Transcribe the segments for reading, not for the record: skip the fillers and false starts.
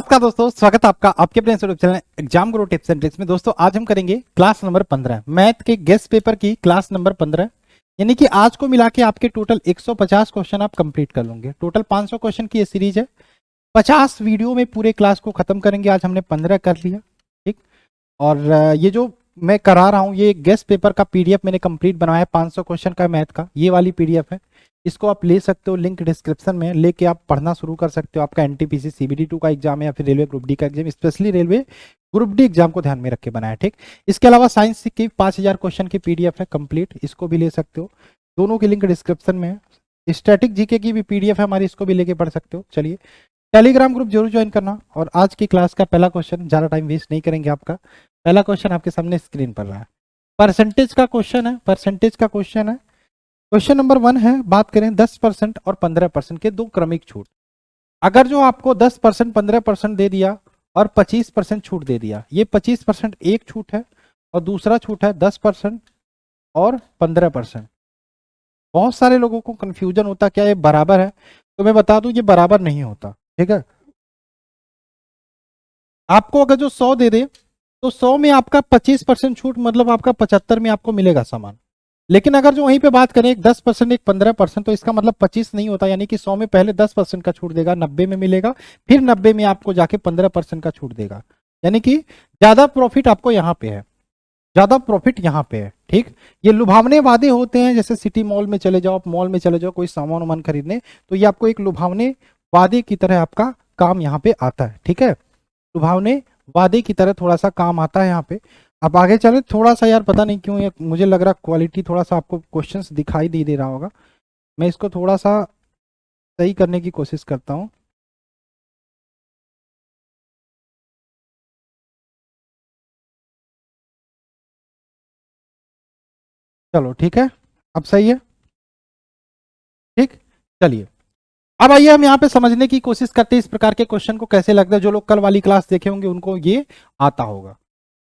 नमस्कार दोस्तों, स्वागत है आपका आपके अपने YouTube channel exam Guru tips and tricks में। दोस्तों आज हम करेंगे क्लास नंबर 15 मैथ के गेस्ट पेपर की क्लास नंबर 15। यानी कि आज को मिला के आपके टोटल 150 क्वेश्चन आप कंप्लीट कर लोगे। टोटल 500 क्वेश्चन की ये सीरीज है। 50 वीडियो में पूरे क्लास को खत्म करेंगे। आज हमने 15 कर लिया, ठीक। और ये जो मैं करा रहा हूँ ये गेस्ट पेपर का पीडीएफ मैंने कंप्लीट बनाया है। 500 क्वेश्चन का मैथ का ये वाली पीडीएफ है। इसको आप ले सकते हो, लिंक डिस्क्रिप्शन में लेके आप पढ़ना शुरू कर सकते हो। आपका एनटीपीसी सीबीडी 2 का एग्जाम है या फिर रेलवे ग्रुप डी का exam, specially railway group D exam को ध्यान में रख के बनाया, ठीक। इसके अलावा साइंस की 5000 क्वेश्चन की पीडीएफ है कंप्लीट, इसको भी ले सकते हो। दोनों की लिंक डिस्क्रिप्शन में है। स्टैटिक जीके की भी पीडीएफ है हमारी, इसको भी लेके पढ़ सकते हो। चलिए टेलीग्राम ग्रुप जरूर ज्वाइन करना। और आज की क्लास का पहला क्वेश्चन, ज्यादा टाइम वेस्ट नहीं करेंगे। आपका पहला क्वेश्चन आपके सामने स्क्रीन पर रहा है। परसेंटेज का क्वेश्चन है, परसेंटेज का क्वेश्चन है। क्वेश्चन नंबर 1 है, बात करें 10% और 15% के दो क्रमिक छूट। अगर जो आपको 10% 15% दे दिया और 25% छूट दे दिया, ये 25% एक छूट है और दूसरा छूट है 10% और 15%। बहुत सारे लोगों को कंफ्यूजन होता क्या ये बराबर है, तो मैं बता दूं ये बराबर नहीं होता, ठीक है। आपको अगर जो 100 दे दे तो 100 में आपका 25% छूट, मतलब आपका 75 में आपको मिलेगा सामान। लेकिन अगर जो वहीं पे बात करें एक 10% एक 15%, तो इसका मतलब 25 नहीं होता। यानी कि 100 में पहले 10% का छूट देगा, 90 में मिलेगा, फिर 90 में आपको जाके 15% का छूट देगा। यानी कि ज्यादा प्रॉफिट आपको यहाँ पे है, ज्यादा प्रॉफिट यहाँ पे है, ठीक। ये लुभावने वादे होते हैं, जैसे सिटी मॉल में चले जाओ, आप मॉल में चले जाओ कोई सामान वामान खरीदने, तो ये आपको एक लुभावने वादे की तरह आपका काम यहाँ पे आता है, ठीक है। लुभावने वादे की तरह थोड़ा सा काम आता है यहाँ पे। अब आगे चले, थोड़ा सा यार पता नहीं क्यों ये मुझे लग रहा क्वालिटी थोड़ा सा आपको क्वेश्चंस दिखाई दे रहा होगा। मैं इसको थोड़ा सा सही करने की कोशिश करता हूँ। चलो ठीक है, अब सही है, ठीक। चलिए अब आइए हम यहाँ पे समझने की कोशिश करते हैं इस प्रकार के क्वेश्चन को कैसे लगता है। जो लोग कल वाली क्लास देखे होंगे उनको ये आता होगा।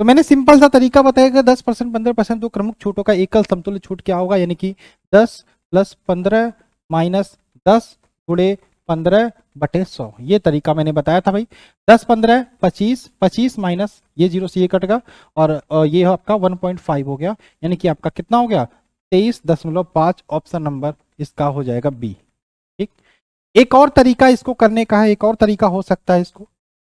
तो मैंने सिंपल सा तरीका बताया कि 10% 15% दो प्रमुख छूटों का एकल समतुल्य छूट क्या होगा, यानी कि 10 + 15 - 10 × 15 / 100। ये तरीका मैंने बताया था भाई। 10 15 25, 25 माइनस ये 0 से ये कटेगा और ये आपका 1.5 हो गया। यानी कि आपका कितना हो गया 23.5। ऑप्शन नंबर इसका हो जाएगा बी, ठीक। एक और तरीका इसको करने का है, एक और तरीका हो सकता है इसको।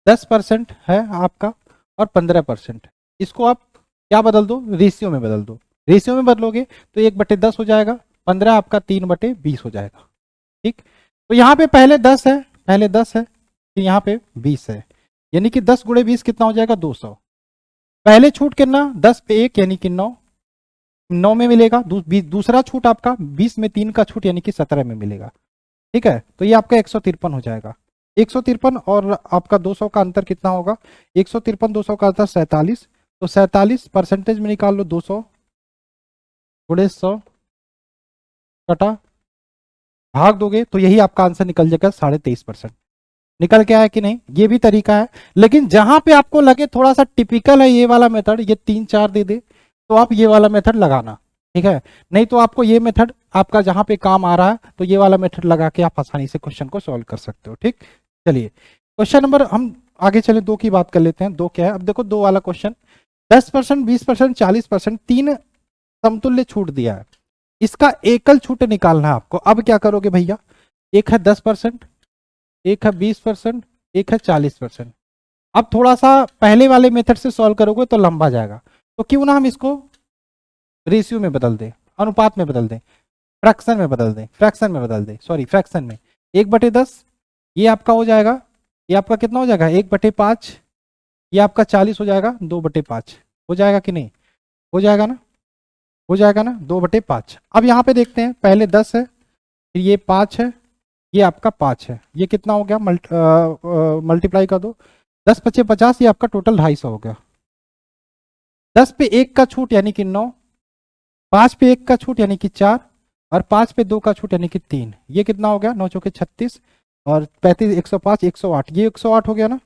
10% है आपका और 15%, इसको आप क्या बदल दो, रेशियो में बदल दो। रेशियो में बदलोगे तो 1/10 हो जाएगा, 15 आपका 3/20 हो जाएगा, ठीक। तो यहाँ पे पहले 10 है, पहले 10 है, फिर यहाँ पे 20 है। यानी कि 10 × 20 कितना हो जाएगा 200। पहले छूट कितना 10 पे 1 यानी कि 9, 9 में मिलेगा। दूसरा छूट आपका 20 में 3 का छूट यानी कि 17 में मिलेगा, ठीक है। तो ये आपका 153 हो जाएगा। 153 और आपका 200 का अंतर कितना होगा, 153 200 का अंतर 47। तो 47 परसेंटेज में निकाल लो, 200 × 100 कटा भाग दोगे तो यही आपका आंसर निकल जाएगा 23.5%। निकल के आया कि नहीं, ये भी तरीका है। लेकिन जहां पे आपको लगे थोड़ा सा टिपिकल है ये वाला मेथड, ये 3 4 दे दे तो आप ये वाला मेथड लगाना, ठीक है। नहीं तो आपको ये मेथड आपका जहां पे काम आ रहा है तो ये वाला मेथड लगा के आप आसानी से क्वेश्चन को सॉल्व कर सकते हो, ठीक। चलिए क्वेश्चन नंबर हम आगे चले 2 की बात कर लेते हैं। 2 क्या है, अब देखो 2 वाला क्वेश्चन 10%, 20%, 40%, 3 समतुल्य छूट दिया है। इसका एकल छूट निकालना है आपको। अब क्या करोगे भैया, एक है 10%, एक है 20%, एक है 40%। अब थोड़ा सा पहले वाले मेथड से सॉल्व करोगे तो लंबा जाएगा, तो क्यों ना हम इसको रेशियो में बदल दें, अनुपात में बदल दें, फ्रैक्शन में बदल दें, फ्रैक्शन में बदल दें, सॉरी फ्रैक्शन में। 1/10 ये आपका हो जाएगा, ये आपका कितना हो जाएगा 1/5। ये आपका 40 हो जाएगा, 2/5 हो जाएगा कि नहीं, हो जाएगा ना, हो जाएगा ना 2/5। अब यहाँ पे देखते हैं, पहले 10 है, फिर ये 5 है, ये आपका 5 है, ये कितना हो गया मल्टीप्लाई कर दो, 10 × 5 = 50, ये आपका टोटल 250 हो गया। 10 पे 1 का छूट यानी कि 9, 5 पे 1 का छूट यानी कि 4 और 5 पे 2 का छूट यानी कि 3। ये कितना हो गया 9 × 4 = 36 और 35 105 108, ये 108 हो गया ना।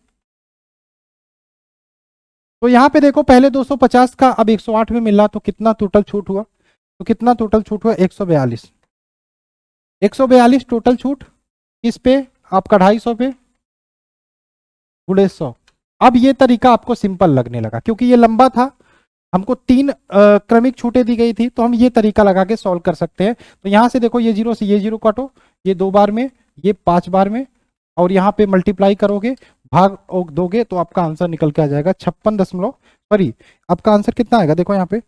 तो यहाँ पे देखो पहले 250 का अब 108 में मिला तो कितना टोटल छूट हुआ, तो कितना टोटल छूट हुआ 142। 142 टोटल छूट किस पे, आपका 250 पे, गुणे 100। अब ये तरीका आपको सिंपल लगने लगा क्योंकि ये लंबा था, हमको 3 क्रमिक छूटें दी गई थी, तो हम ये तरीका लगा के सॉल्व कर सकते हैं। तो यहां से देखो ये 0 से ये 0 काटो, ये 2 बार में, ये 5 बार में, और यहाँ पे मल्टीप्लाई करोगे, भाग दोगे तो आपका आंसर निकल के आ जाएगा 56 सॉरी आपका आंसर कितना आएगा, देखो यहाँ पे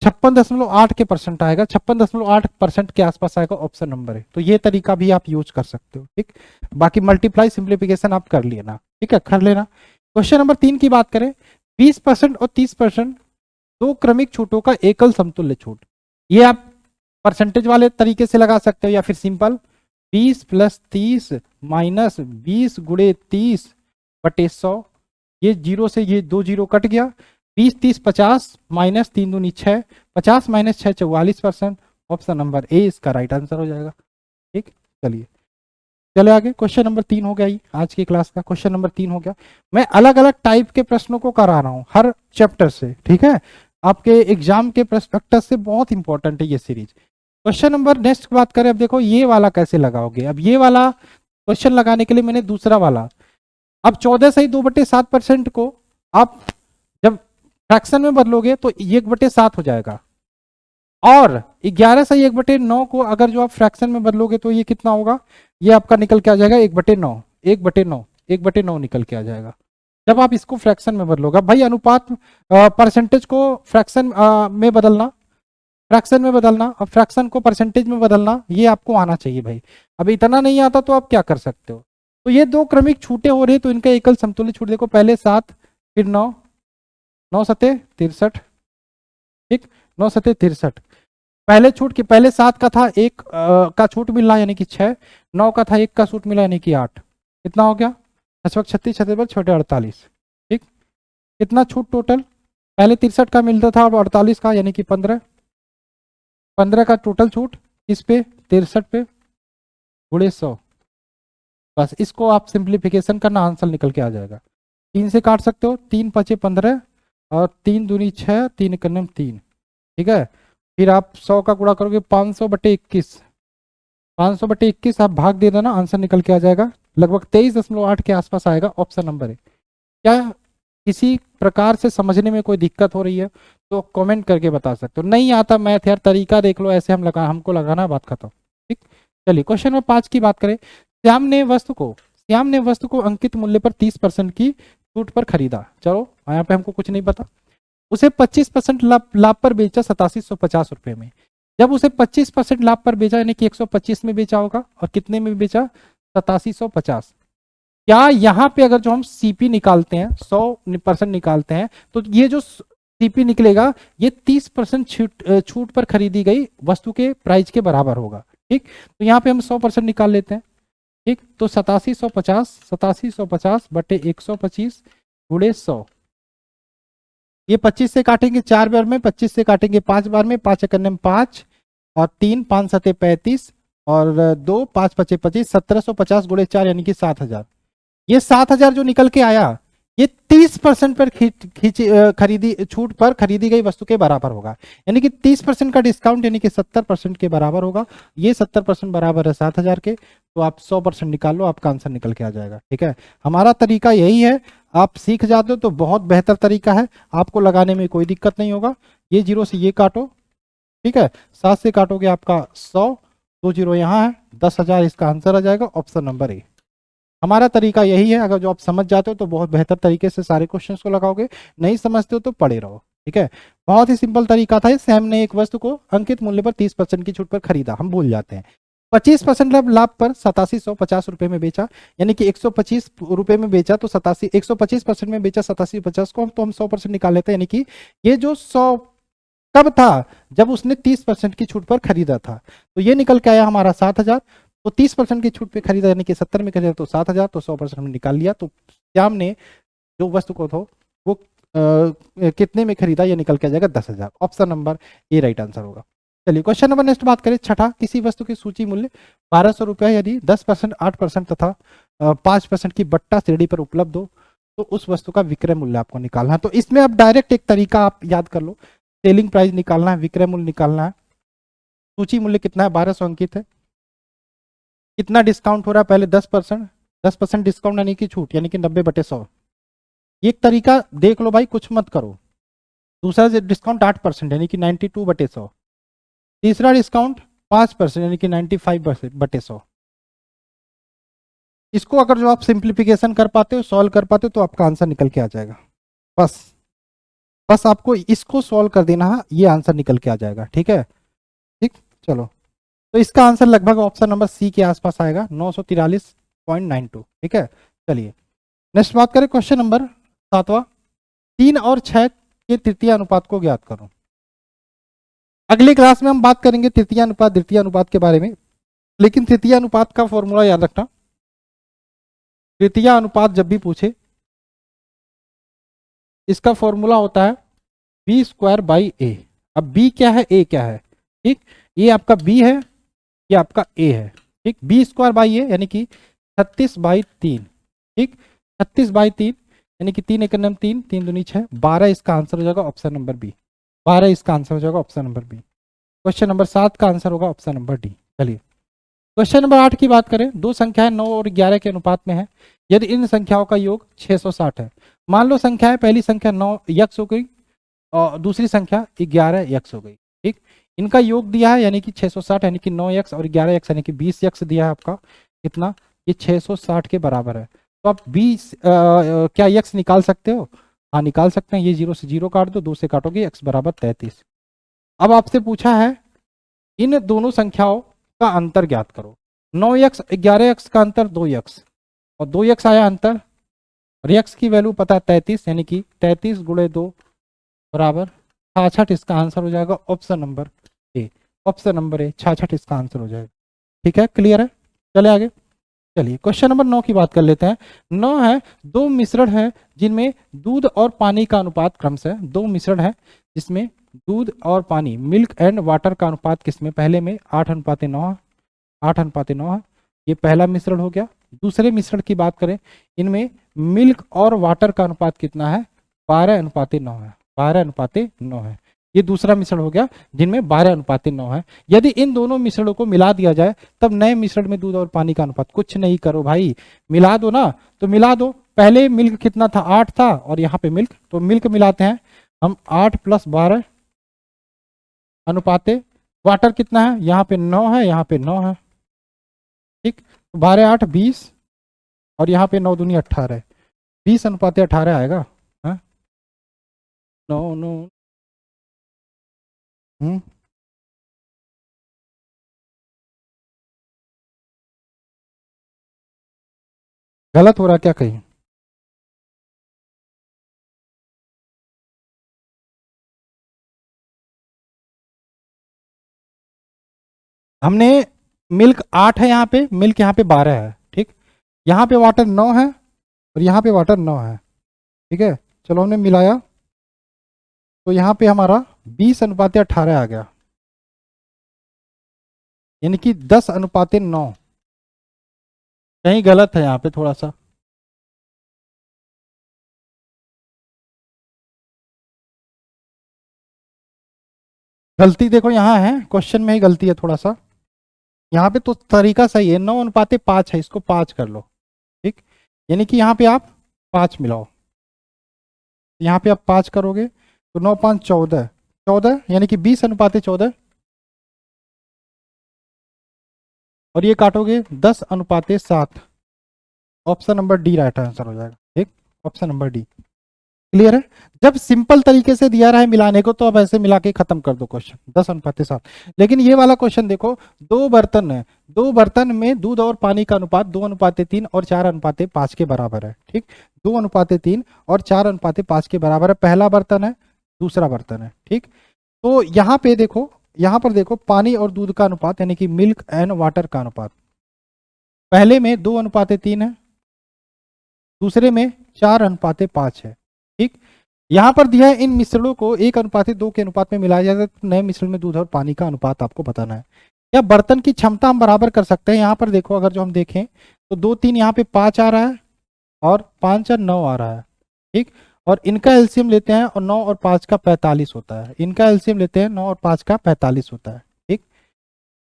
56.8 के परसेंट आएगा, 56.8% के आसपास आएगा, ऑप्शन नंबर है। तो ये तरीका भी आप यूज कर सकते हो, ठीक। बाकी मल्टीप्लाई सिंप्लीफिकेशन आप कर लेना, ठीक है, कर लेना। क्वेश्चन नंबर 3 की बात करें, 20% और 30% दो क्रमिक छूटों का एकल समतुल्य छूट। ये आप परसेंटेज वाले तरीके से लगा सकते हो या फिर सिंपल 20 + 30 - 20 × 30 / 100। ये 0 से ये 2 0 कट गया, 20 30 50 - 3 दूनी 6, 50 - 6 44%। ऑप्शन नंबर ए इसका राइट आंसर हो जाएगा, ठीक। चलिए चले आगे, क्वेश्चन नंबर 3 हो गया, ही आज की क्लास का क्वेश्चन नंबर 3 हो गया। मैं अलग अलग टाइप के प्रश्नों को करा रहा हूं हर चैप्टर से, ठीक है, आपके एग्जाम के प्रस्पेक्टस से बहुत इंपॉर्टेंट है ये सीरीज। क्वेश्चन नंबर नेक्स्ट बात करें, अब देखो ये वाला कैसे लगाओगे। अब ये वाला क्वेश्चन लगाने के लिए मैंने दूसरा वाला, अब 14 सही 2/7% को आप जब फ्रैक्शन में बदलोगे तो 1/7 हो जाएगा, और 11 सही 1/9 को अगर जो आप फ्रैक्शन में बदलोगे तो ये कितना होगा, ये आपका निकल के आ जाएगा 1/9, 1/9, 1/9 निकल के आ जाएगा जब आप इसको फ्रैक्शन में बदलोगे। भाई अनुपात परसेंटेज को फ्रैक्शन में बदलना, फ्रैक्शन में बदलना, अब फ्रैक्शन को परसेंटेज में बदलना, ये आपको आना चाहिए भाई। अब इतना नहीं आता तो आप क्या कर सकते हो। तो ये दो क्रमिक छूटे हो रहे तो इनका एकल समतुल्य छूट देखो, पहले 7 फिर 9, 9 7 63, ठीक, 9 7 63। पहले छूट के पहले 7 का था 1 का छूट मिला यानी कि 6, 9 का था 1 का छूट मिला यानी कि 8, कितना हो गया 36 36 छोटे 48, ठीक। कितना छूट टोटल, पहले 63 का मिलता था अब 48 का यानी कि 15, 15 का टोटल छूट किस पे 63 पे गुणे 100। बस इसको आप सिंप्लीफिकेशन करना, आंसर निकल के आ जाएगा। 3 से काट सकते हो, 3 5 15 और 3 दूनी 6, 3 1 3, ठीक है। फिर आप 100 का गुणा करोगे 500/21, 500/21 आप भाग दे देना, आंसर निकल के आ जाएगा लगभग 23.8 के आसपास आएगा, ऑप्शन नंबर है। क्या किसी प्रकार से समझने में कोई दिक्कत हो रही है तो कमेंट करके बता सकते हो। नहीं आता मैथ यार, तरीका देख लो, ऐसे हमको लगाना, बात खत्म, ठीक। चलिए क्वेश्चन नंबर 5 की बात करें, श्याम ने वस्तु को अंकित मूल्य पर 30% की छूट पर खरीदा। चलो यहाँ पे हमको कुछ नहीं पता, उसे 25% लाभ पर बेचा 8750 रुपए में। जब उसे 25% लाभ पर बेचा यानी कि 125 में बेचा होगा, और कितने में बेचा 8750। क्या यहाँ पे अगर जो हम सीपी निकालते हैं 100% निकालते हैं तो ये जो सीपी निकलेगा ये 30% छूट पर खरीदी गई वस्तु के प्राइस के बराबर होगा, ठीक। तो यहाँ पे हम 100% निकाल लेते हैं, ठीक। तो 8750 बटे 125 गुणे 100, ये 25 से काटेंगे 4 बार में, 25 से काटेंगे 5 बार में, 5 1 5 और 3 5 7 35 और 2 5 5 25, 1750 गुणे 4 यानी कि 7000। ये 7000 जो निकल के आया ये 30% पर खरीदी छूट पर खरीदी गई वस्तु के बराबर होगा, यानी कि 30% का डिस्काउंट यानी कि 70% के बराबर होगा। ये 70% बराबर है 7000 के, तो आप 100% निकाल लो, आपका आंसर निकल के आ जाएगा, ठीक है। हमारा तरीका यही है, आप सीख जाते हो तो बहुत बेहतर तरीका है, आपको लगाने में कोई दिक्कत नहीं होगा। ये 0 से ये काटो, ठीक है, 7 से काटोगे आपका 100, 2 0 यहाँ है, 10,000 इसका आंसर आ जाएगा, ऑप्शन नंबर ए। हमारा तरीका यही है, अगर जो आप समझ जाते हो तो बहुत बेहतर तरीके से सारे क्वेश्चंस को लगाओगे, नहीं समझते हो तो पढ़े रहो, ठीक है। बहुत ही सिंपल तरीका था। सैम ने एक वस्तु को अंकित मूल्य पर 30% की छूट पर खरीदा, हम भूल जाते हैं। 25% लाभ पर 8750 रुपए में बेचा, यानी कि 125 रुपए में बेचा तो 125% में बेचा 8750 को, तो हम 100% निकाल लेते हैं, यानी कि ये जो 100 कब था, जब उसने 30% की छूट पर खरीदा था। तो ये निकल के आया हमारा 7000, तो 30% की छूट पे खरीदा यानी कि 70 में खरीदा तो 7000, तो 100% में निकाल लिया। तो श्याम ने जो वस्तु को था वो कितने में खरीदा, ये निकल के आ जाएगा 10,000, option number A right answer होगा। चलिए क्वेश्चन नंबर नेक्स्ट बात करें, छठा, किसी वस्तु की सूची मूल्य 1200 रुपया यदि 10%, 8% तथा 5% की बट्टा श्रेणी पर उपलब्ध हो तो उस वस्तु का विक्रय मूल्य आपको निकालना है। तो इसमें आप डायरेक्ट एक तरीका आप याद कर लो, सेलिंग प्राइस निकालना है, विक्रय मूल्य निकालना है। सूची मूल्य कितना है 1200 अंकित है, कितना डिस्काउंट हो रहा है, पहले 10%, 10% डिस्काउंट यानी कि छूट, यानी कि 90/100। एक तरीका देख लो भाई, कुछ मत करो। दूसरा डिस्काउंट 8% यानी कि 92/100। तीसरा डिस्काउंट 5% यानी कि 95/100। इसको अगर जो आप सिंप्लीफिकेशन कर पाते हो, सॉल्व कर पाते हो, तो आपका आंसर निकल के आ जाएगा। बस बस आपको इसको सॉल्व कर देना है, ये आंसर निकल के आ जाएगा। ठीक है, ठीक। चलो, तो इसका आंसर लगभग ऑप्शन नंबर सी के आसपास आएगा, 943.92। ठीक है, चलिए नेक्स्ट बात करें। क्वेश्चन नंबर 7वां, 3 और 6 के तृतीय अनुपात को ज्ञात करो। अगली क्लास में हम बात करेंगे तृतीय अनुपात द्वितीय अनुपात के बारे में, लेकिन तृतीय अनुपात का फॉर्मूला याद रखना। तृतीय अनुपात जब भी पूछे, इसका फॉर्मूला होता है b²/a। अब b क्या है, a क्या है? ठीक, ये आपका b है, ये आपका a है। ठीक, b² यानी कि 36/3। ठीक, 36/3 यानी कि 3 × 3, 3 दूनी 6, 12 इसका आंसर हो जाएगा ऑप्शन नंबर बी। 12 इसका आंसर हो जाएगा option number B. Question number 7 का आंसर होगा ऑप्शन नंबर डी। चलिए क्वेश्चन नंबर 8 की बात करें। दो संख्याएं 9 और 11 के अनुपात में है, यदि इन संख्याओं का योग 660 है। मान लो संख्याएं, पहली संख्या 9x हो गई और दूसरी संख्या 11x हो गई। ठीक, इनका योग दिया है यानी कि 660, यानी कि 9x और 11x यानी कि 20x दिया है आपका। कितना? ये 660 के बराबर है। तो आप 20 क्या x निकाल सकते हो? हाँ निकाल सकते हैं। ये 0 से 0 काट दो, 2 से काटोगे, x बराबर 33। अब आपसे पूछा है इन दोनों संख्याओं का अंतर ज्ञात करो। 9x 11x का अंतर 2x और 2x आया अंतर, और x की वैल्यू पता है 33, यानी कि 33 × 2 बराबर 66। इसका आंसर हो जाएगा option number A. Option number A 66 इसका आंसर हो जाएगा। ठीक है, क्लियर है? चले आगे। चलिए क्वेश्चन नंबर 9 की बात कर लेते हैं। 9 है, दो मिश्रण है जिनमें दूध और पानी का अनुपात क्रमशः, दो मिश्रण है जिसमें दूध और पानी, मिल्क एंड वाटर का अनुपात किसमें? पहले में 8:9 है, 8:9 है। ये पहला मिश्रण हो गया। दूसरे मिश्रण की बात करें, इनमें मिल्क और वाटर का अनुपात कितना है? 12:9 है, 12:9 है। ये दूसरा मिश्रण हो गया जिनमें 12:9 है। यदि इन दोनों मिश्रणों को मिला दिया जाए तब नए मिश्रण में दूध और पानी का अनुपात, कुछ नहीं करो भाई, मिला दो ना, तो मिला दो। पहले मिल्क कितना था? 8 था, और यहाँ पे मिल्क, तो मिल्क मिलाते हैं हम। 8 + 12 अनुपाते वाटर कितना है? यहाँ पे 9 है, यहाँ पे 9 है। ठीक, 12 8 20, और यहाँ पे 9 दूनी 18, 20:18 आएगा। हाँ 9 9 गलत हो रहा क्या कहीं? हमने मिल्क 8 है, यहाँ पे मिल्क, यहाँ पे 12 है। ठीक, यहाँ पे वाटर 9 है और यहाँ पे वाटर 9 है। ठीक है, चलो हमने मिलाया तो यहाँ पे हमारा 20:18 आ गया, यानी कि 10:9। कहीं गलत है यहाँ पे थोड़ा सा। गलती देखो यहाँ है, क्वेश्चन में ही गलती है थोड़ा सा। यहाँ पे तो तरीका सही है, 9:5 है, इसको 5 कर लो। ठीक, यानी कि यहाँ पे आप 5 मिलाओ, यहाँ पे आप 5 करोगे तो 9 5 14, 14 यानी कि 20:14, और ये काटोगे 10:7। Option number D right answer हो जाएगा। ठीक, ऑप्शन नंबर डी। क्लियर है? जब सिंपल तरीके से दिया रहा है मिलाने को, तो अब ऐसे मिला के खत्म कर दो क्वेश्चन, 10:7। लेकिन ये वाला क्वेश्चन देखो, दो बर्तन है, दो बर्तन में दूध और पानी का अनुपात 2:3 और 4:5 के बराबर है। ठीक, 2:3 और 4:5 के बराबर है। पहला बर्तन है, दूसरा बर्तन है। ठीक, तो यहाँ पे देखो, यहाँ पर देखो पानी और दूध का अनुपात, यानी कि मिल्क एंड वाटर का अनुपात, पहले में 2:3 है, दूसरे में 4:5 है। ठीक, यहां पर दिया है इन मिश्रणों को 1:2 के अनुपात में मिलाया जाएगा, तो नए मिश्रण में दूध और पानी का अनुपात आपको बताना है। या बर्तन की क्षमता हम बराबर कर सकते हैं। यहाँ पर देखो, अगर जो हम देखें तो 2 3 यहाँ पे 5 आ रहा है और 5 और 9 आ रहा है। ठीक, और इनका एलसीएम लेते हैं और 9 और 5 का 45 होता है। इनका एलसीएम लेते हैं, 9 और 5 का 45 होता है। ठीक,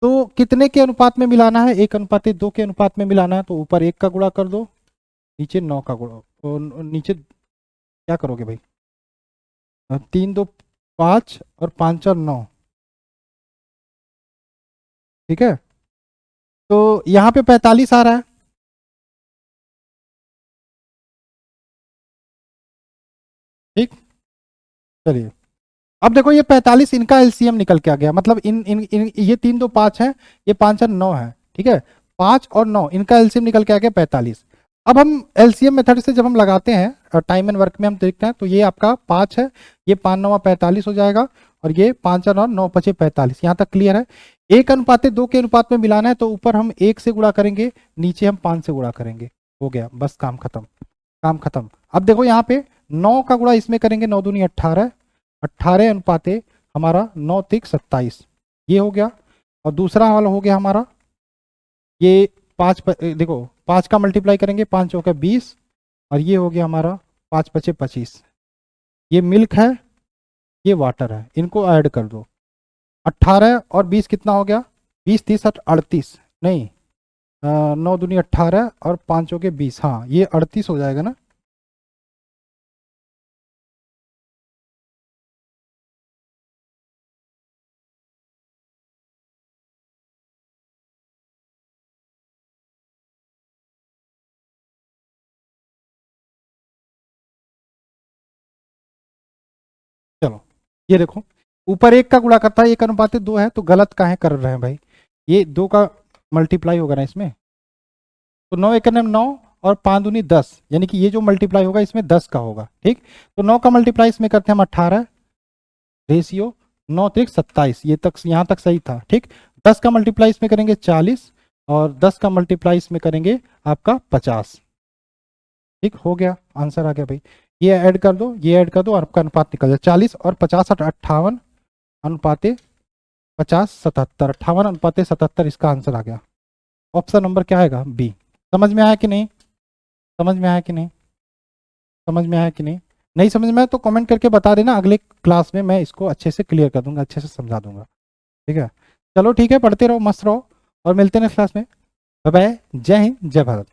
तो कितने के अनुपात में मिलाना है? 1:2 के अनुपात में मिलाना है, तो ऊपर 1 का गुणा कर दो नीचे 9 का गुणा, और नीचे क्या करोगे भाई, 3 2 5 और 5 और 9, ठीक है। तो यहाँ पे 45 आ रहा है, ठीक। चलिए अब देखो ये 45 इनका एलसीएम निकल के आ गया, मतलब इन ये 3 2 5 है, ये 5 और 9 है, ठीक है। 5 और 9 इनका एलसीएम निकल के आ गया 45। अब हम एलसीएम मेथड से जब हम लगाते हैं टाइम एंड वर्क में हम देखते हैं, तो ये आपका 5 है, ये 5 9 45 हो जाएगा, और ये 5 और 9 5 45। यहाँ तक क्लियर है। 1:2 के अनुपात में मिलाना है, तो ऊपर हम 1 से गुणा करेंगे, नीचे हम 5 से गुणा करेंगे, हो गया, बस काम खत्म, काम खत्म। अब देखो यहाँ पे 9 का गुणा इसमें करेंगे, 9 दूनी 18, 18 अनुपाते हमारा 9 तिक 27, ये हो गया। और दूसरा वाला हो गया हमारा ये 5 देखो 5 का मल्टीप्लाई करेंगे, 5 चौके 20, और ये हो गया हमारा 5 पचे 25। ये मिल्क है, ये वाटर है, इनको ऐड कर दो। 18 और 20 कितना हो गया, 20 30 38, नहीं 9 दूनी 18 और 5 चौके 20, हाँ ये 38 हो जाएगा ना। चलो ये देखो, ऊपर 1 का गुणा करता है, 1:2 है, तो गलत काहे कर रहे हैं भाई, ये 2 का मल्टीप्लाई होगा ना इसमें, तो 9 1 9 और 5 दूनी 10, यानी कि ये जो मल्टीप्लाई होगा इसमें 10 का होगा, ठीक। तो 9 का मल्टीप्लाई इसमें करते हैं हम 18, रेशियो 9 3 27, ये तक यहाँ तक सही था, ठीक। 10 का मल्टीप्लाई इसमें करेंगे 40, और 10 का मल्टीप्लाई इसमें करेंगे आपका 50, ठीक हो गया, आंसर आ गया भाई। ये ऐड कर दो, ये ऐड कर दो, और आपका अनुपात निकल जाए 40 और 50 58 अनुपाते 50 77, 58 अनुपाते 77, इसका आंसर आ गया। ऑप्शन नंबर क्या आएगा, बी। समझ में आया कि नहीं, समझ में आया कि नहीं, समझ में आया कि नहीं, नहीं समझ में आया तो कमेंट करके बता देना, अगले क्लास में मैं इसको अच्छे से क्लियर कर दूंगा, अच्छे से समझा दूंगा, ठीक है। चलो ठीक है, पढ़ते रहो, मस्त रहो, और मिलते हैं नेक्स्ट क्लास में। बाय बाय, जय हिंद जय भारत।